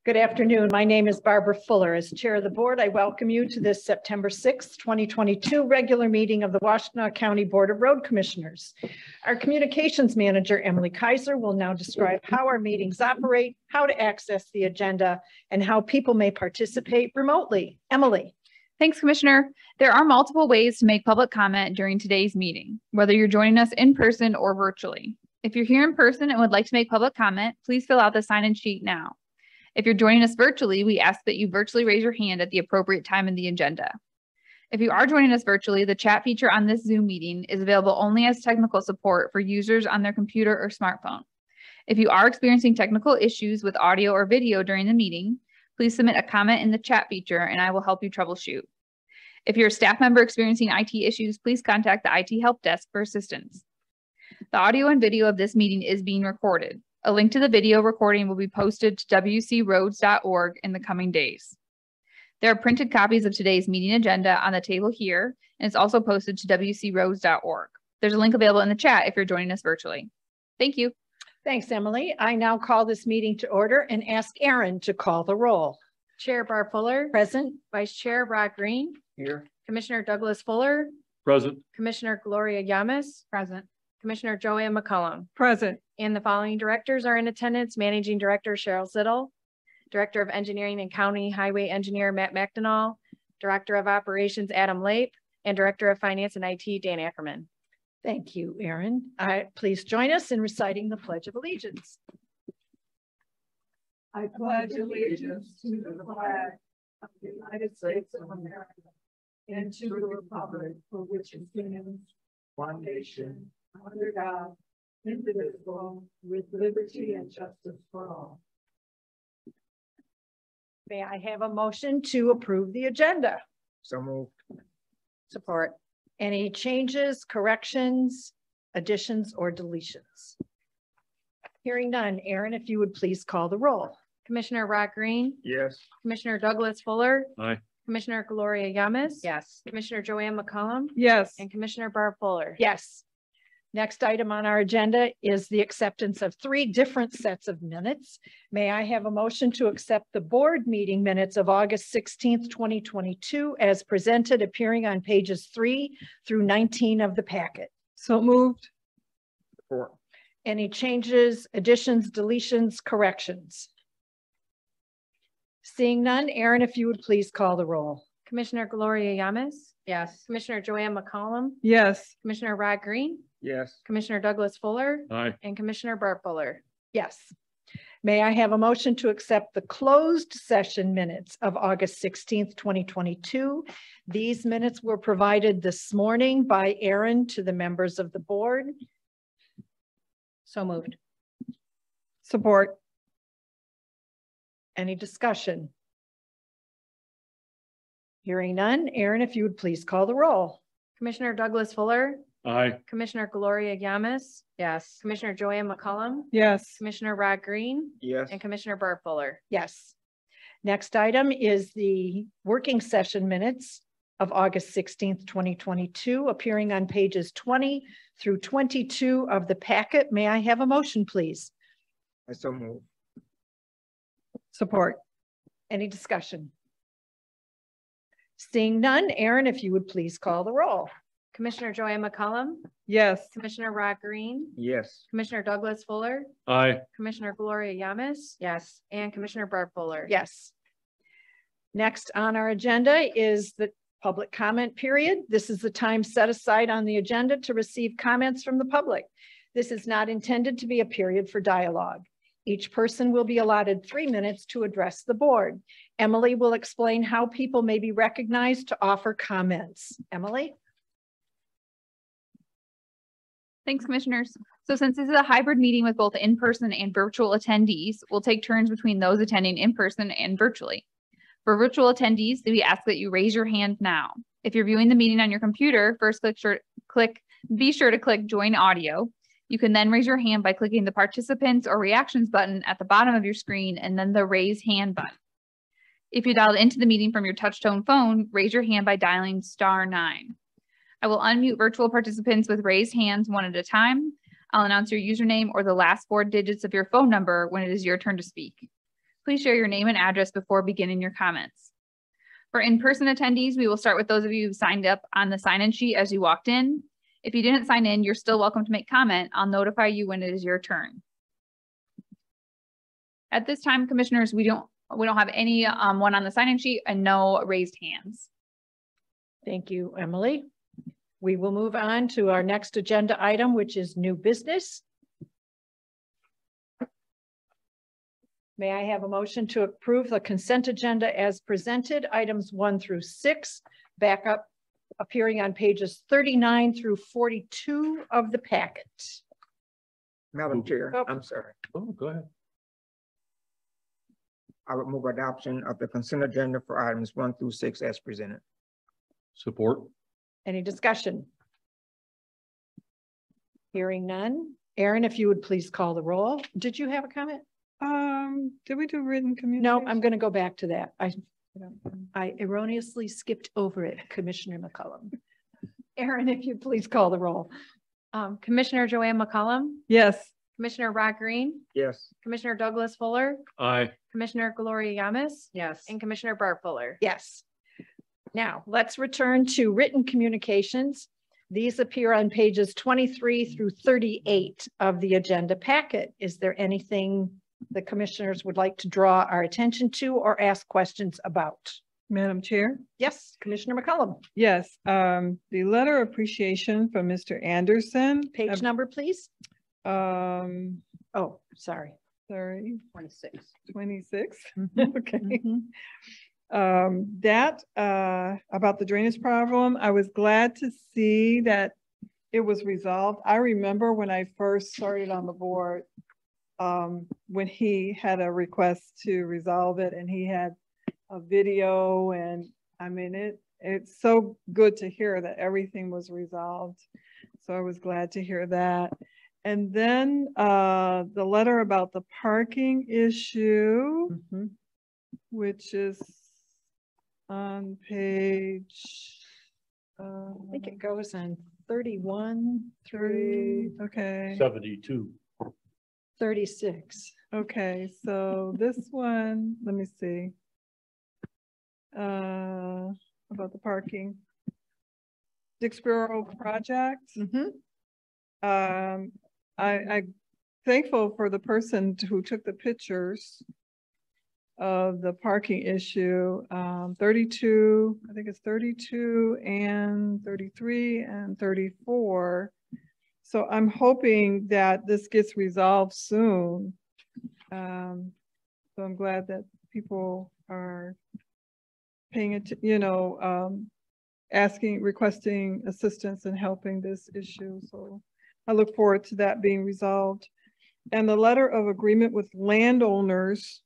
Good afternoon. My name is Barbara Fuller. As chair of the board, I welcome you to this September 6th, 2022 regular meeting of the Washtenaw County Board of Road Commissioners. Our communications manager, Emily Kaiser, will now describe how our meetings operate, how to access the agenda, and how people may participate remotely. Emily. Thanks, Commissioner. There are multiple ways to make public comment during today's meeting, whether you're joining us in person or virtually. If you're here in person and would like to make public comment, please fill out the sign-in sheet now. If you're joining us virtually, we ask that you virtually raise your hand at the appropriate time in the agenda. If you are joining us virtually, the chat feature on this Zoom meeting is available only as technical support for users on their computer or smartphone. If you are experiencing technical issues with audio or video during the meeting, please submit a comment in the chat feature and I will help you troubleshoot. If you're a staff member experiencing IT issues, please contact the IT help desk for assistance. The audio and video of this meeting is being recorded. A link to the video recording will be posted to wcroads.org in the coming days. There are printed copies of today's meeting agenda on the table here, and it's also posted to wcroads.org. There's a link available in the chat if you're joining us virtually. Thank you. Thanks, Emily. I now call this meeting to order and ask Aaron to call the roll. Chair Barb Fuller. Present. Vice Chair Rod Green. Here. Commissioner Douglas Fuller. Present. Commissioner Gloria Yamas. Present. Commissioner Joanne McCollum. Present. And the following directors are in attendance: Managing Director Cheryl Zittel, Director of Engineering and County Highway Engineer Matt McDonald, Director of Operations Adam Lape, and Director of Finance and IT Dan Ackerman. Thank you, Aaron. Please join us in reciting the Pledge of Allegiance. I pledge allegiance to the flag of the United States of America and to the republic for which it stands, one nation, under God, indivisible, with liberty and justice for all. May I have a motion to approve the agenda? So moved. Support. Any changes, corrections, additions, or deletions? Hearing none. Aaron, if you would please call the roll. Commissioner Rod Green. Yes. Commissioner Douglas Fuller. Aye. Commissioner Gloria Yamas. Yes. Commissioner Joanne McCollum. Yes. And Commissioner Barb Fuller. Yes. Next item on our agenda is the acceptance of 3 different sets of minutes. May I have a motion to accept the board meeting minutes of August 16th, 2022 as presented, appearing on pages 3 through 19 of the packet? So moved. Support. Any changes, additions, deletions, corrections? Seeing none, Aaron, if you would please call the roll. Commissioner Gloria Yamas. Yes. Commissioner Joanne McCollum. Yes. Commissioner Rod Green. Yes. Commissioner Douglas Fuller. Aye. And Commissioner Barb Fuller. Yes. May I have a motion to accept the closed session minutes of August 16th, 2022? These minutes were provided this morning by Aaron to the members of the board. So moved. Support. Any discussion? Hearing none. Aaron, if you would please call the roll. Commissioner Douglas Fuller. Aye. Commissioner Gloria Yamas. Yes. Commissioner Joanne McCollum. Yes. Commissioner Rod Green. Yes. And Commissioner Barb Fuller. Yes. Next item is the working session minutes of August 16th, 2022, appearing on pages 20 through 22 of the packet. May I have a motion, please? I so move. Support. Any discussion? Seeing none, Aaron, if you would please call the roll. Commissioner Joanne McCollum. Yes. Commissioner Rod Green. Yes. Commissioner Douglas Fuller. Aye. Commissioner Gloria Yamas. Yes. And Commissioner Barb Fuller. Yes. Next on our agenda is the public comment period. This is the time set aside on the agenda to receive comments from the public. This is not intended to be a period for dialogue. Each person will be allotted 3 minutes to address the board. Emily will explain how people may be recognized to offer comments. Emily? Thanks, Commissioners. So since this is a hybrid meeting with both in-person and virtual attendees, we'll take turns between those attending in person and virtually. For virtual attendees, we ask that you raise your hand now. If you're viewing the meeting on your computer, first be sure to click Join Audio. You can then raise your hand by clicking the Participants or Reactions button at the bottom of your screen and then the Raise Hand button. If you dialed into the meeting from your touch-tone phone, raise your hand by dialing *9. I will unmute virtual participants with raised hands one at a time. I'll announce your username or the last 4 digits of your phone number when it is your turn to speak. Please share your name and address before beginning your comments. For in-person attendees, we will start with those of you who signed up on the sign-in sheet as you walked in. If you didn't sign in, you're still welcome to make comment. I'll notify you when it is your turn. At this time, commissioners, we don't have any one on the sign-in sheet and no raised hands. Thank you, Emily. We will move on to our next agenda item, which is new business. May I have a motion to approve the consent agenda as presented, items 1 through 6, back up appearing on pages 39 through 42 of the packet. Madam Chair, Oh. I'm sorry. Oh, go ahead. I would move adoption of the consent agenda for items 1 through 6 as presented. Support. Any discussion? Hearing none. Aaron, if you would please call the roll. Did you have a comment? Did we do written communication? No, I'm going to go back to that. I erroneously skipped over it, Commissioner McCollum. Aaron, if you please call the roll. Commissioner Joanne McCollum, Yes. Commissioner Rock Green, Yes. Commissioner Douglas Fuller, Aye. Commissioner Gloria Yamas, Yes. and Commissioner Bart Fuller. Yes. Now, let's return to written communications. These appear on pages 23 through 38 of the agenda packet. Is there anything the commissioners would like to draw our attention to or ask questions about? Madam Chair? Yes, Commissioner McCollum. Yes, the letter of appreciation from Mr. Anderson. Page number, please. Um, Oh, sorry. sorry, 26. 26. Mhm. Okay. Mhm. That about the drainage problem, I was glad to see that it was resolved. I remember when I first started on the board, when he had a request to resolve it and he had a video, and I mean, it's so good to hear that everything was resolved. So I was glad to hear that. And then the letter about the parking issue, Mhm. which is on page I think it goes on 31 30, through okay. 72. 36. Okay, so this one, let me see. About the parking. Dixboro project. Mhm. I'm thankful for the person who took the pictures of the parking issue. 32, I think it's 32 and 33 and 34. So I'm hoping that this gets resolved soon. So I'm glad that people are paying it, requesting assistance and helping this issue. So I look forward to that being resolved. And the letter of agreement with landowners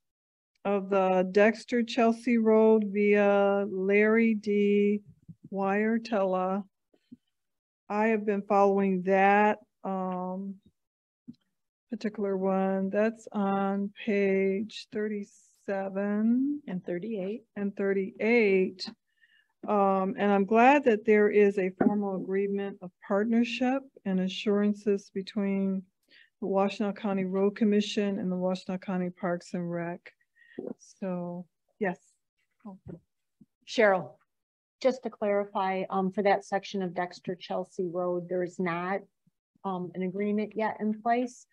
of the Dexter Chelsea Road via Larry D. Wiretella. I have been following that particular one. That's on page 37 And 38. and 38. And I'm glad that there is a formal agreement of partnership and assurances between the Washtenaw County Road Commission and the Washtenaw County Parks and Rec. So, yes. Cheryl. Just to clarify, for that section of Dexter Chelsea Road, there's not an agreement yet in place.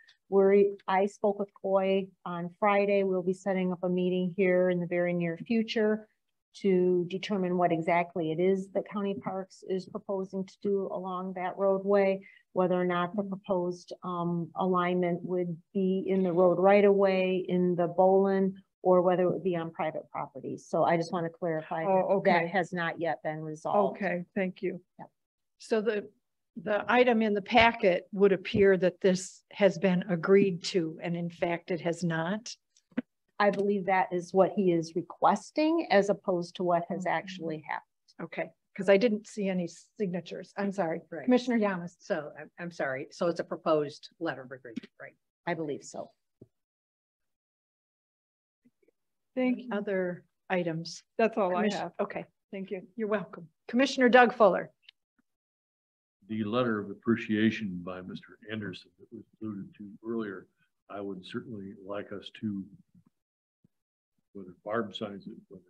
I spoke with Coy on Friday. We'll be setting up a meeting here in the very near future to determine what exactly it is that County Parks is proposing to do along that roadway, whether or not the proposed alignment would be in the road right away in the Bolin, or whether it would be on private property. So I just want to clarify that has not yet been resolved. Okay, thank you. So the item in the packet would appear that this has been agreed to, and in fact, it has not. I believe that is what he is requesting as opposed to what has actually happened. Okay, because I didn't see any signatures. I'm sorry. Right. Commissioner Yamas. So I'm sorry. So it's a proposed letter of agreement, right? I believe so. Thank you. Other items. That's all I have. Okay, Thank you. you're welcome. Commissioner Doug Fuller. The letter of appreciation by Mr. Anderson that was alluded to earlier, I would certainly like us to whether Barb signs it, whether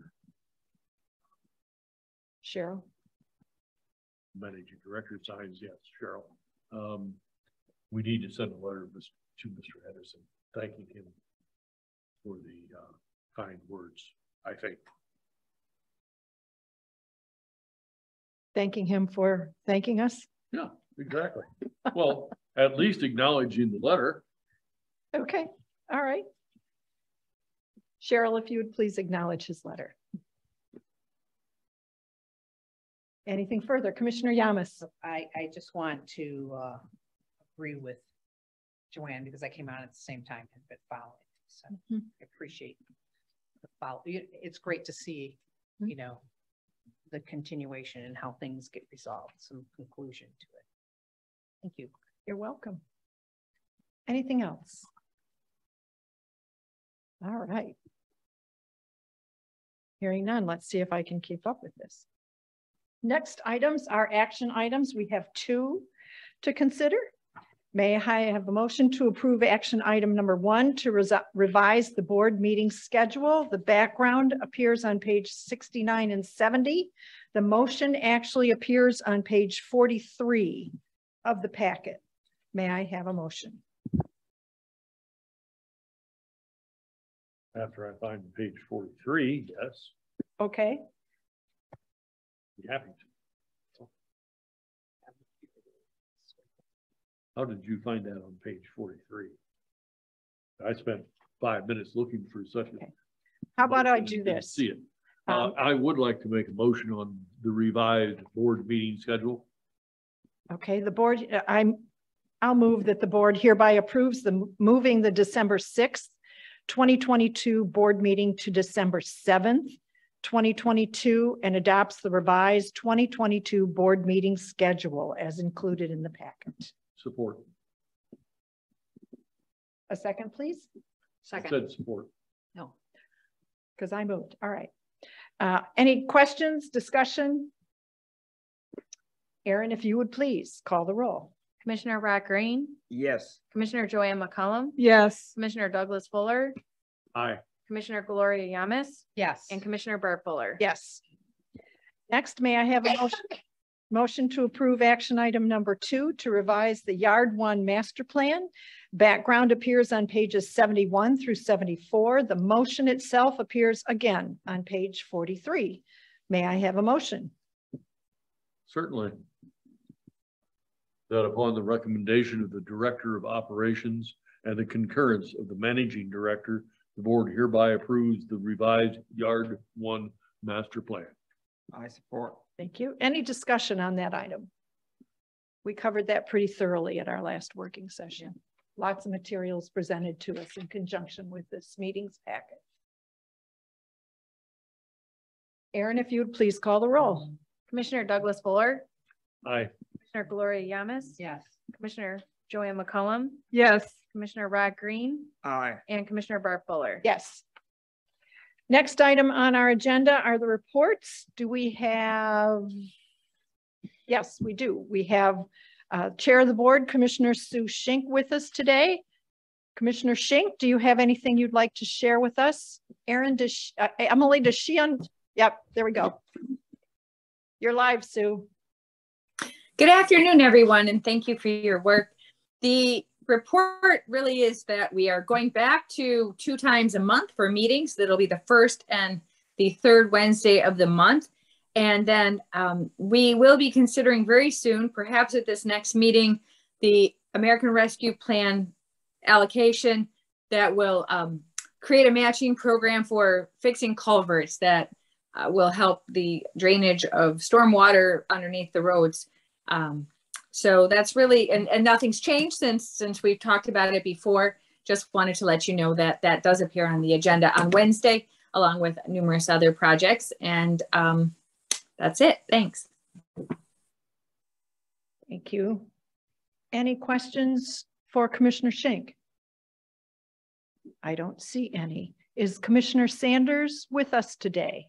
Cheryl? managing director signs, yes, Cheryl. We need to send a letter to Mr. Henderson, thanking him for the kind words, I think. Thanking him for thanking us? Yeah, exactly. Well, at least acknowledging the letter. Okay, all right. Cheryl, if you would please acknowledge his letter. Anything further? Commissioner Yamas? I just want to agree with Joanne because I came on at the same time and been following. So Mhm. I appreciate the follow. It's great to see, you know, the continuation and how things get resolved, some conclusion to it. Thank you. You're welcome. Anything else? All right. Hearing none, let's see if I can keep up with this. Next items are action items. We have 2 to consider. May I have a motion to approve action item number 1 to revise the board meeting schedule? The background appears on page 69 and 70. The motion actually appears on page 43 of the packet. May I have a motion? After I find page 43, yes, Okay, be happy to. How did you find that on page 43? I spent 5 minutes looking for such a. Okay. How about I motion do and didn't this? See it. Um, I would like to make a motion on the revised board meeting schedule. Okay, the board, I'll move that the board hereby approves moving the December 6th, 2022 board meeting to December 7th, 2022, and adopts the revised 2022 board meeting schedule as included in the packet. Support. A second, please, I Second. said support. No. because I moved. All right. Any questions, discussion? Aaron, if you would please call the roll. Commissioner Rod Green, Yes. Commissioner Joanne McCollum, Yes. Commissioner Douglas Fuller, Aye. Commissioner Gloria Yamas, Yes. and Commissioner Barb Fuller. Yes. Next, may I have a motion to approve action item number 2 to revise the Yard 1 master plan. Background appears on pages 71 through 74. The motion itself appears again on page 43. May I have a motion? Certainly. That upon the recommendation of the Director of Operations and the concurrence of the Managing Director, the board hereby approves the revised Yard 1 master plan. I support. Thank you. Any discussion on that item? We covered that pretty thoroughly at our last working session. Lots of materials presented to us in conjunction with this meeting's packet. Aaron, if you would please call the roll. Commissioner Douglas Fuller, Aye. Commissioner Gloria Yamas, Yes. Commissioner Joanne McCollum, Yes. Commissioner Rod Green, Aye. and Commissioner Barb Fuller. Yes. Next item on our agenda are the reports. Do we have? Yes, we do. We have Chair of the Board, Commissioner Sue Schink, with us today. Commissioner Schink, do you have anything you'd like to share with us? Aaron, Emily, does she Yep, there we go. You're live, Sue. Good afternoon, everyone, and thank you for your work. The report really is that we are going back to 2 times a month for meetings. That'll be the first and the third Wednesday of the month. And then we will be considering very soon, perhaps at this next meeting, the American Rescue Plan allocation that will create a matching program for fixing culverts that will help the drainage of stormwater underneath the roads. So that's really, and nothing's changed since we've talked about it before. Just wanted to let you know that that does appear on the agenda on Wednesday, along with numerous other projects. And that's it. Thanks. Thank you. Any questions for Commissioner Schink? I don't see any. Is Commissioner Sanders with us today?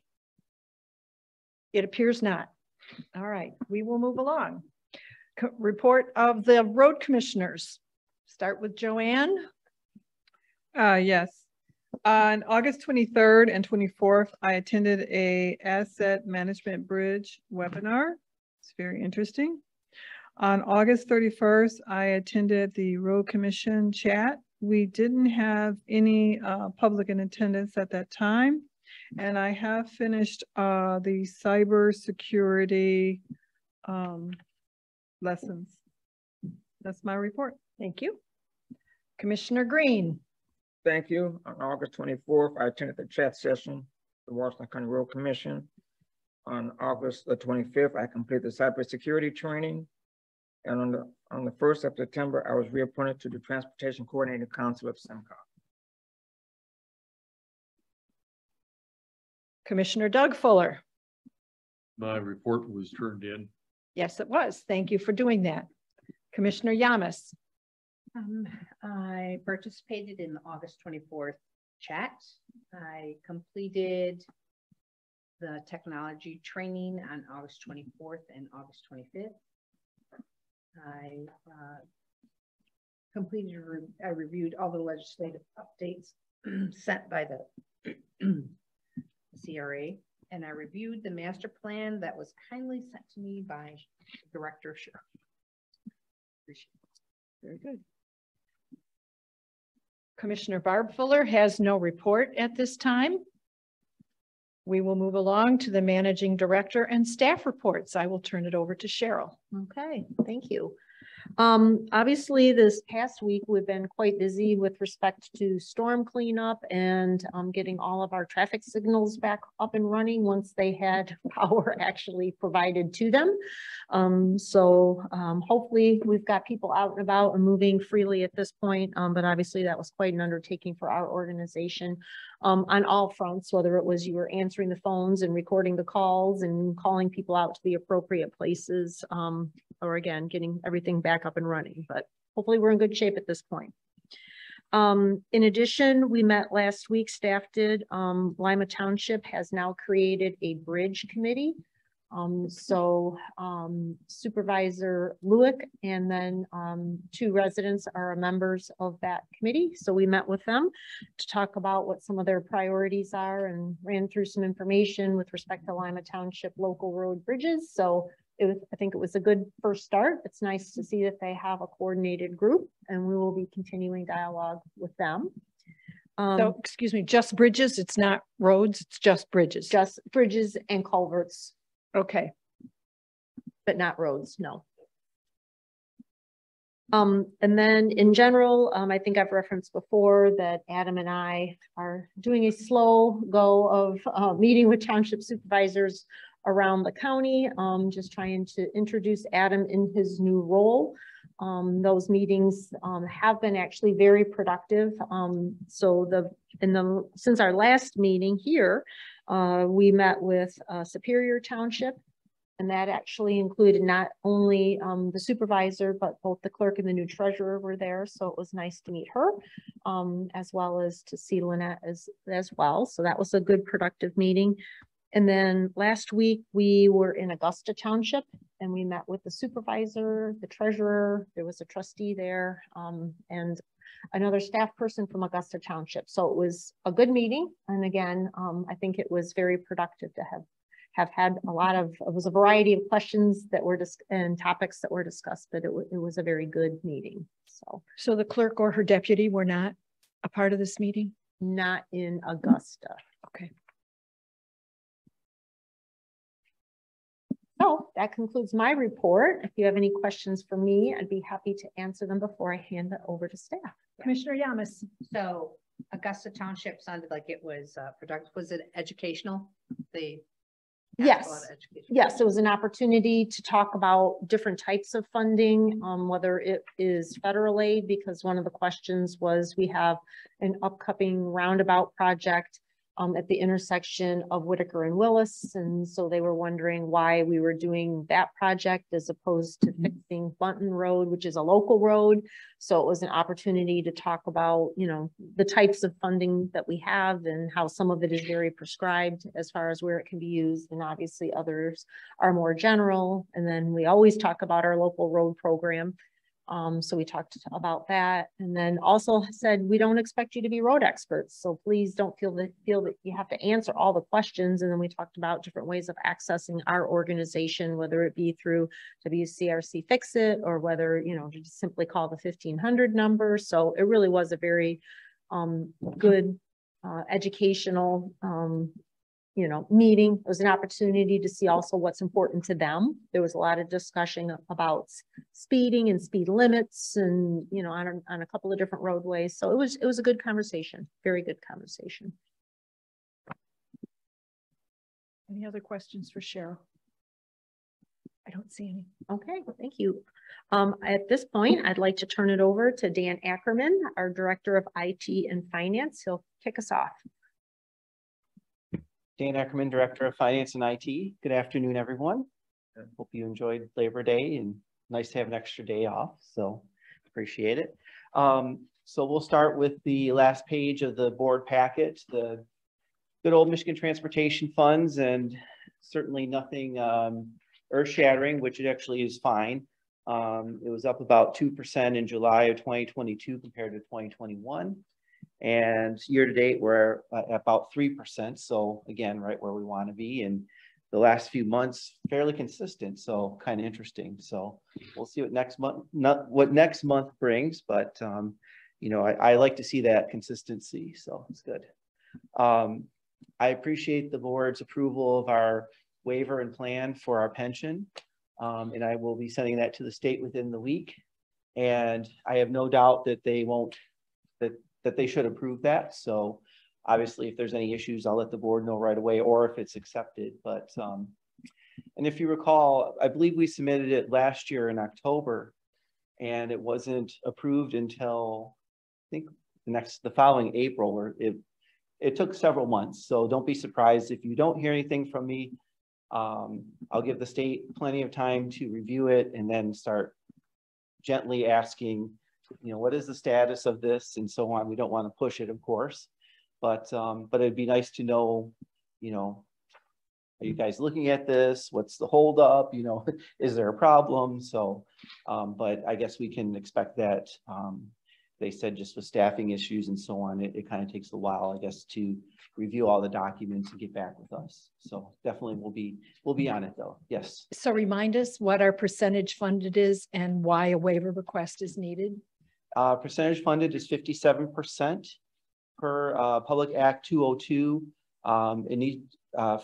It appears not. All right, we will move along. Report of the road commissioners. Start with Joanne. Yes. On August 23rd and 24th, I attended a asset management bridge webinar. It's very interesting. On August 31st, I attended the Road Commission chat. We didn't have any public in attendance at that time. And I have finished the cybersecurity lessons. That's my report. Thank you. Commissioner Green. Thank you. On August 24th, I attended the chat session, of the Washtenaw County Road Commission. On August the 25th, I completed the cybersecurity training. And on the 1st of September, I was reappointed to the Transportation Coordinating Council of SEMCOG. Commissioner Doug Fuller. My report was turned in. Yes, it was. Thank you for doing that. Commissioner Yamas. I participated in the August 24th chat. I completed the technology training on August 24th and August 25th. I I reviewed all the legislative updates sent by the CRA, and I reviewed the master plan that was kindly sent to me by Director Scher. Appreciate it. Very good. Commissioner Barb Fuller has no report at this time. We will move along to the managing director and staff reports. I will turn it over to Cheryl. Okay, thank you. Obviously, this past week, we've been quite busy with respect to storm cleanup and getting all of our traffic signals back up and running once they had power actually provided to them. Hopefully we've got people out and about and moving freely at this point, but obviously that was quite an undertaking for our organization on all fronts, whether it was you were answering the phones and recording the calls and calling people out to the appropriate places, or again, getting everything back up and running, but hopefully we're in good shape at this point. In addition, we met last week, staff did. Lima Township has now created a bridge committee. Supervisor Lewick and then 2 residents are members of that committee. So we met with them to talk about what some of their priorities are and ran through some information with respect to Lima Township local road bridges. So I think it was a good first start. It's nice to see that they have a coordinated group, and we will be continuing dialogue with them. So, excuse me, just bridges? It's not roads, it's just bridges? Just bridges and culverts. Okay. But not roads, no. And then in general, I think I've referenced before that Adam and I are doing a slow go of meeting with township supervisors around the county, just trying to introduce Adam in his new role. Those meetings have been actually very productive. Since our last meeting here, we met with Superior Township, and that actually included not only the supervisor, but both the clerk and the new treasurer were there. So it was nice to meet her, as well as to see Lynette as well. So that was a good, productive meeting. And then last week we were in Augusta Township and we met with the supervisor, the treasurer, there was a trustee there, and another staff person from Augusta Township. So it was a good meeting. And again, I think it was very productive to have had a lot of, it was a variety of questions that were and topics that were discussed, but it was a very good meeting. So the clerk or her deputy were not a part of this meeting? Not in Augusta. Okay. So that concludes my report. If you have any questions for me, I'd be happy to answer them before I hand it over to staff. Commissioner Yamas. So Augusta Township sounded like it was productive. Was it educational? Yes. Yes, it was an opportunity to talk about different types of funding, whether it is federal aid, because one of the questions was we have an upcoming roundabout project at the intersection of Whitaker and Willis. And so they were wondering why we were doing that project as opposed to fixing Bunton Road, which is a local road. So it was an opportunity to talk about, you know, the types of funding that we have and how some of it is very prescribed as far as where it can be used. And obviously others are more general. And then we always talk about our local road program. So we talked about that, and then also said, we don't expect you to be road experts. So please don't feel that you have to answer all the questions. And then we talked about different ways of accessing our organization, whether it be through WCRC Fix It, or whether, you know, just simply call the 1500 number. So it really was a very good educational you know, meeting. It was an opportunity to see also what's important to them. There was a lot of discussion about speeding and speed limits, and, you know, on a couple of different roadways. So it was a good conversation, very good conversation. Any other questions for Cheryl? I don't see any. Okay, thank you. At this point, I'd like to turn it over to Dan Ackerman, our Director of IT and Finance. He'll kick us off. Dan Ackerman, Director of Finance and IT. Good afternoon, everyone. Hope you enjoyed Labor Day, and nice to have an extra day off, so appreciate it. So we'll start with the last page of the board packet, the good old Michigan Transportation Funds, and certainly nothing earth-shattering, which it actually is fine. It was up about 2% in July of 2022 compared to 2021. And year to date, we're at about 3%. So again, right where we want to be. And the last few months, fairly consistent. So kind of interesting. So we'll see what next month brings. But, you know, I like to see that consistency. So it's good. I appreciate the board's approval of our waiver and plan for our pension. And I will be sending that to the state within the week. And I have no doubt that they won't, that they should approve that. So obviously, if there's any issues, I'll let the board know right away, or if it's accepted. But, and if you recall, I believe we submitted it last year in October, and it wasn't approved until, I think, the following April, or it took several months. So don't be surprised if you don't hear anything from me. I'll give the state plenty of time to review it and then start gently asking, you know, what is the status of this and so on. We don't want to push it, of course, but it'd be nice to know, you know, are you guys looking at this? What's the holdup? You know, is there a problem? So, but I guess we can expect that. They said just with staffing issues and so on, it kind of takes a while, I guess, to review all the documents and get back with us. So definitely we'll be on it though. Yes. So remind us what our percentage funded is and why a waiver request is needed. Percentage funded is 57% per Public Act 202. It needs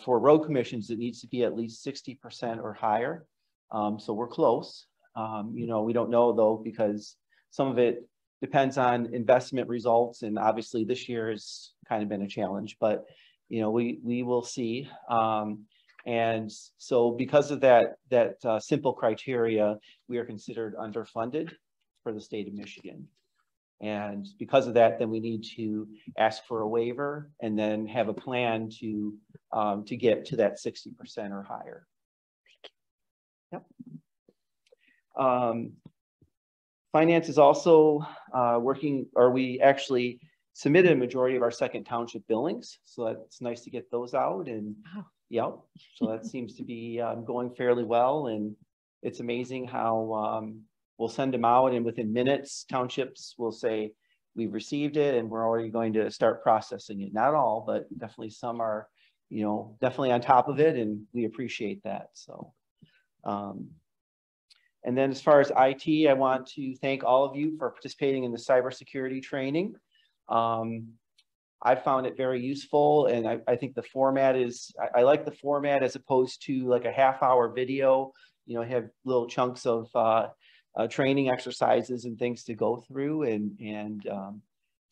for road commissions, it needs to be at least 60% or higher. So we're close. You know, we don't know though, because some of it depends on investment results, and obviously this year has kind of been a challenge, but you know, we will see. And so because of that simple criteria, we are considered underfunded for the state of Michigan. And because of that, then we need to ask for a waiver and then have a plan to get to that 60% or higher. Yep. Finance is also working, or we actually submitted a majority of our second township billings. So it's nice to get those out. And yeah, so that seems to be going fairly well. And it's amazing how we'll send them out, and within minutes, townships will say, we've received it and we're already going to start processing it. Not all, but definitely some are, you know, definitely on top of it, and we appreciate that. So, and then as far as IT, I want to thank all of you for participating in the cybersecurity training. I found it very useful, and I think the format is, I like the format as opposed to like a half-hour video. You know, have little chunks of training exercises and things to go through, and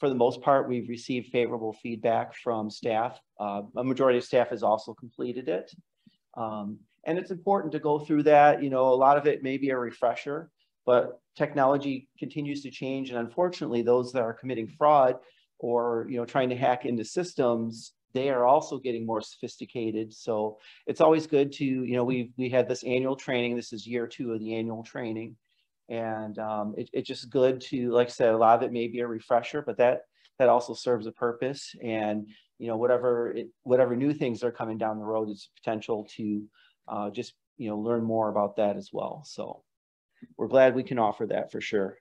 for the most part, we've received favorable feedback from staff. A majority of staff has also completed it. And it's important to go through that. You know, a lot of it may be a refresher, but technology continues to change. And unfortunately, those that are committing fraud or, you know, trying to hack into systems, they are also getting more sophisticated. So it's always good to, you know, we had this annual training. This is year 2 of the annual training. And it's just good to, like I said, a lot of it may be a refresher, but that also serves a purpose. And, you know, whatever new things are coming down the road, it's potential to just, you know, learn more about that as well. So we're glad we can offer that for sure.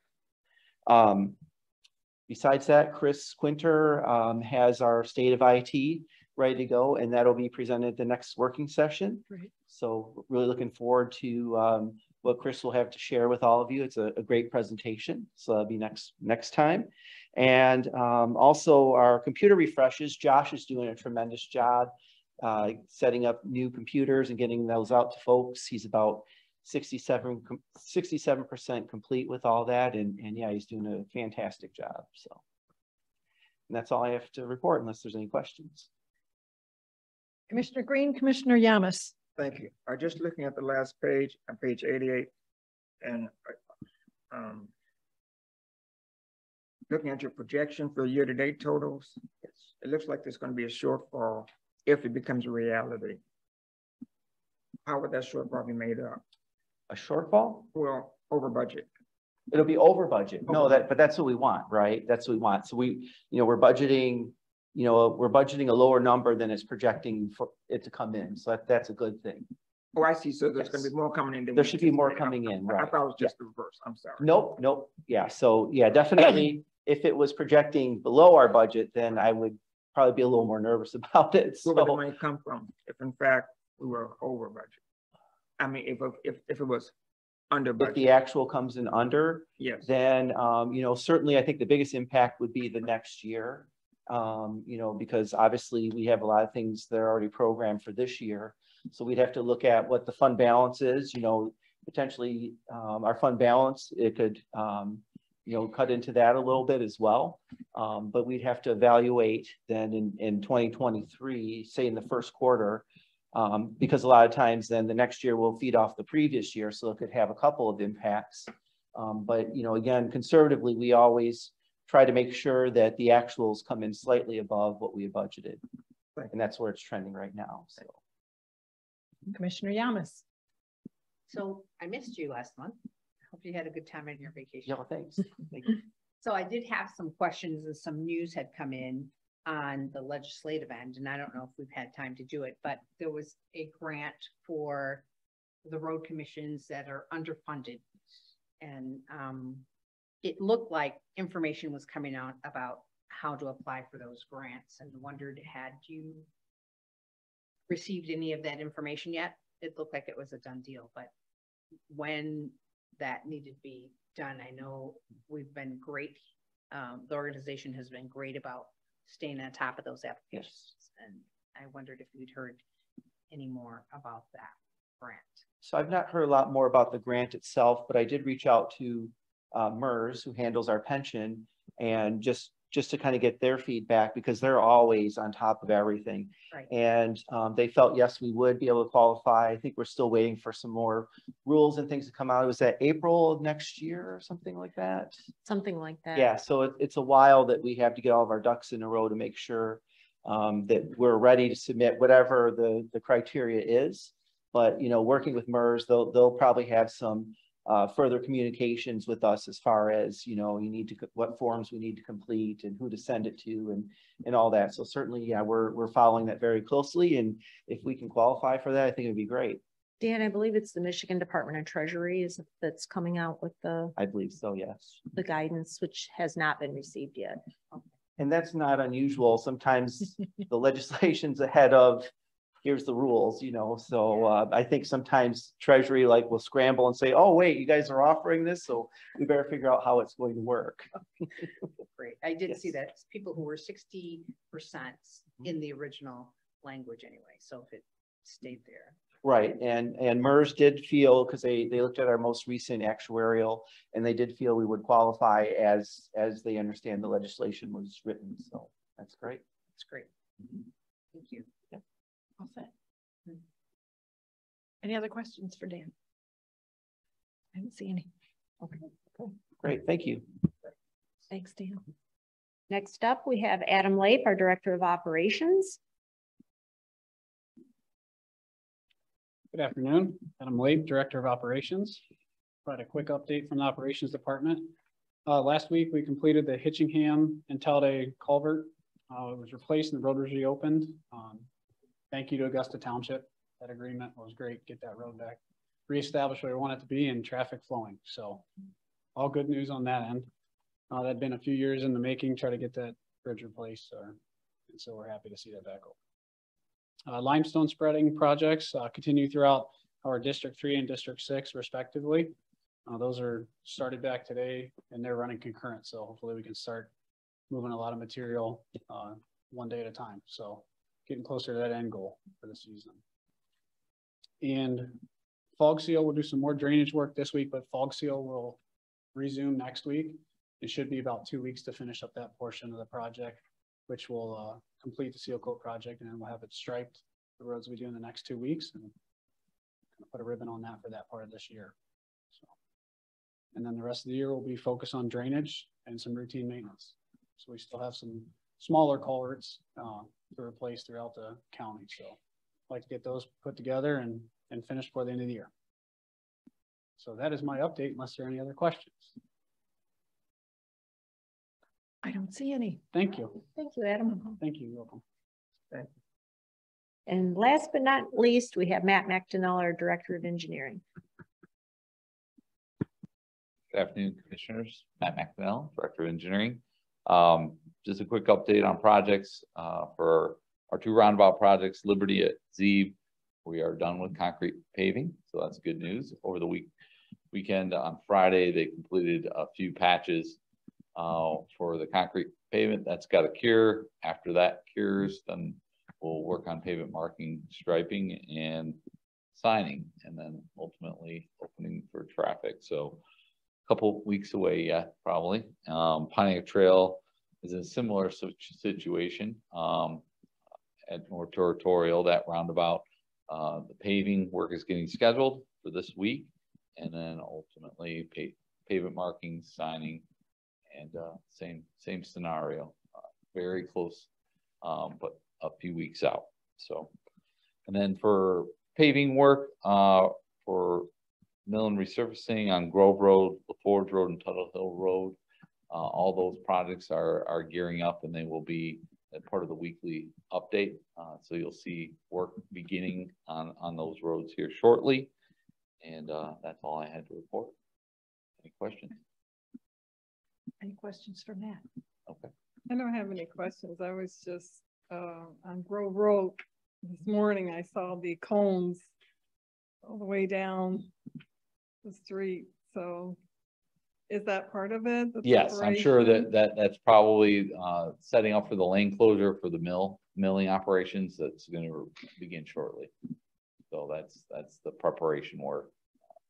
Besides that, Chris Quinter has our state of IT ready to go, and that'll be presented at the next working session. Right. So really looking forward to what Chris will have to share with all of you. It's a great presentation, so that'll be next time. And also our computer refreshes. Josh is doing a tremendous job setting up new computers and getting those out to folks. He's about 67% complete with all that, and yeah, he's doing a fantastic job. So, and that's all I have to report unless there's any questions. Commissioner Green, Commissioner Yamas. Thank you. I'm just looking at the last page, on page 88, and looking at your projection for year-to-date totals. It looks like there's going to be a shortfall if it becomes a reality. How would that shortfall be made up? A shortfall? Well, over budget. It'll be over budget. No, but that's what we want, right? That's what we want. So we're budgeting, we're budgeting a lower number than it's projecting for it to come in. So that's a good thing. Oh, I see. So there's going to be more coming in. There should be more coming in, right? I thought it was just the reverse. I'm sorry. Nope. Yeah. So yeah, definitely. If it was projecting below our budget, then I would probably be a little more nervous about it. Where would the money come from if in fact we were over budget? I mean, if it was under budget. If the actual comes in under, yes, then certainly I think the biggest impact would be the next year. Because obviously we have a lot of things that are already programmed for this year. So we'd have to look at what the fund balance is, potentially our fund balance, it could cut into that a little bit as well. But we'd have to evaluate then in 2023, say in the first quarter, because a lot of times then the next year will feed off the previous year. So it could have a couple of impacts. But, again, conservatively, we always try to make sure that the actuals come in slightly above what we had budgeted. And that's where it's trending right now. So, Commissioner Yamas. So I missed you last month. I hope you had a good time on your vacation. yeah, well, thanks. Thank you. So I did have some questions and some news had come in on the legislative end, and I don't know if we've had time to do it, but there was a grant for the road commissions that are underfunded. And it looked like information was coming out about how to apply for those grants, and wondered, had you received any of that information yet? It looked like it was a done deal, but when that needed to be done, I know we've been great. The organization has been great about staying on top of those applications. Yes. And I wondered if you'd heard any more about that grant. So I've not heard a lot more about the grant itself, but I did reach out to MERS, who handles our pension, and just to kind of get their feedback, because they're always on top of everything. Right. And they felt, yes, we would be able to qualify. I think we're still waiting for some more rules and things to come out. It was that April of next year or something like that. Something like that. Yeah, so it's a while that we have to get all of our ducks in a row to make sure that we're ready to submit whatever the criteria is. But, working with MERS, they'll probably have some further communications with us as far as, what forms we need to complete and who to send it to and all that. So certainly, yeah, we're following that very closely. And if we can qualify for that, I think it'd be great. Dan, I believe it's the Michigan Department of Treasury that's coming out with I believe so, yes. the guidance, which has not been received yet. And that's not unusual. Sometimes the legislation's ahead of, here's the rules, so I think sometimes Treasury will scramble and say, oh, wait, you guys are offering this, so we better figure out how it's going to work. Great. I did Yes. see that people who were 60% in the original language anyway. So if it stayed there. Right. And MERS did feel, because they looked at our most recent actuarial, and they did feel we would qualify as they understand the legislation was written. So that's great. That's great. Thank you. Yep. All set. Any other questions for Dan? I didn't see any. Okay. Great. Thank you. Thanks, Dan. Next up, we have Adam Lape, our Director of Operations. Good afternoon. Adam Lape, Director of Operations. Provide a quick update from the Operations Department. Last week, we completed the Hitchingham and Talday culvert. It was replaced and the road was reopened. Thank you to Augusta Township. That agreement was great. Get that road back reestablish where we want it to be and traffic flowing. So all good news on that end. That'd been a few years in the making, try to get that bridge replaced, and so we're happy to see that back open. Limestone spreading projects continue throughout our District 3 and District 6 respectively. Those are started back today and they're running concurrent. So hopefully we can start moving a lot of material one day at a time. So getting closer to that end goal for the season. And fog seal, we'll do some more drainage work this week, but fog seal will resume next week. It should be about 2 weeks to finish up that portion of the project, which will complete the seal coat project, and then we'll have it striped the roads we do in the next 2 weeks and put a ribbon on that for that part of this year. So, and then the rest of the year will be focused on drainage and some routine maintenance. So we still have some smaller culverts to replace throughout the county. So I'd like to get those put together and finished before the end of the year. So that is my update, unless there are any other questions. I don't see any. Thank you. Thank you, Adam. Thank you. You're welcome. Thank you. And last but not least, we have Matt McDonnell, our Director of Engineering. Good afternoon, Commissioners. Matt McDonnell, Director of Engineering. Just a quick update on projects for our 2 roundabout projects, Liberty at Zeeb. We are done with concrete paving, so that's good news. Over the weekend on Friday, they completed a few patches for the concrete pavement. That's got a cure. After that cures, then we'll work on pavement marking, striping, and signing, and then ultimately opening for traffic. So a couple weeks away yet, probably. Pontiac Trail is in a similar situation at North Territorial, that roundabout. The paving work is getting scheduled for this week, and then ultimately pavement marking, signing, and same scenario. Very close, but a few weeks out. So, and then for paving work for mill and resurfacing on Grove Road, LaForge Road, and Tuttle Hill Road, all those projects are gearing up, and they will be part of the weekly update. So you'll see work beginning on those roads here shortly. And that's all I had to report. Any questions? Any questions for Matt? Okay. I don't have any questions. I was just on Grove Road this morning. I saw the cones all the way down the street. So is that part of it? Yes, I'm sure that's probably setting up for the lane closure for the milling operations that's going to begin shortly. So that's the preparation work,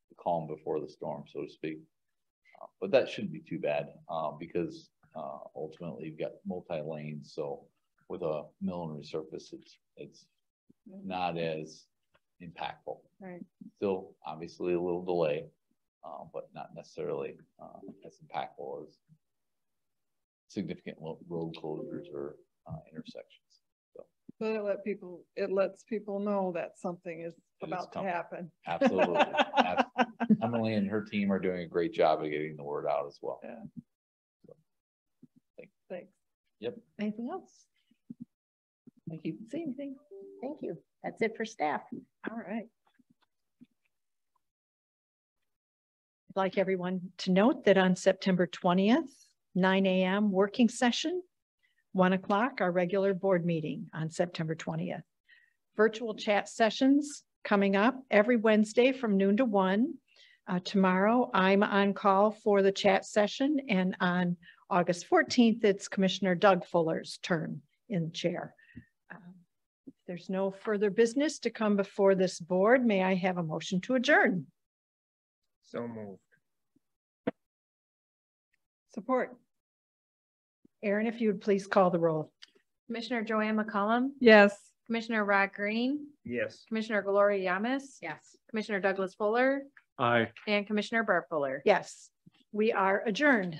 the calm before the storm, so to speak. But that shouldn't be too bad because ultimately you've got multi-lanes. So with a mill and resurface, it's not as impactful. Right. Still, obviously, a little delay, but not necessarily as impactful as significant road closures or intersections. But it lets people know that something is about to happen. Absolutely. Emily and her team are doing a great job of getting the word out as well. Yeah. So, thanks. Yep. Anything else? Thank you. See anything? Thank you. That's it for staff. All right. I'd like everyone to note that on September 20th, 9 a.m. working session, 1 o'clock, our regular board meeting on September 20th. Virtual chat sessions coming up every Wednesday from noon to 1. Tomorrow, I'm on call for the chat session, and on August 14th, it's Commissioner Doug Fuller's turn in the chair. If there's no further business to come before this board, may I have a motion to adjourn? So moved. Support. Aaron, if you would please call the roll. Commissioner Joanne McCollum, Yes. Commissioner Rod Green, Yes. Commissioner Gloria Yamas, Yes. Commissioner Douglas Fuller, Aye. and Commissioner Barb Fuller. Yes, we are adjourned.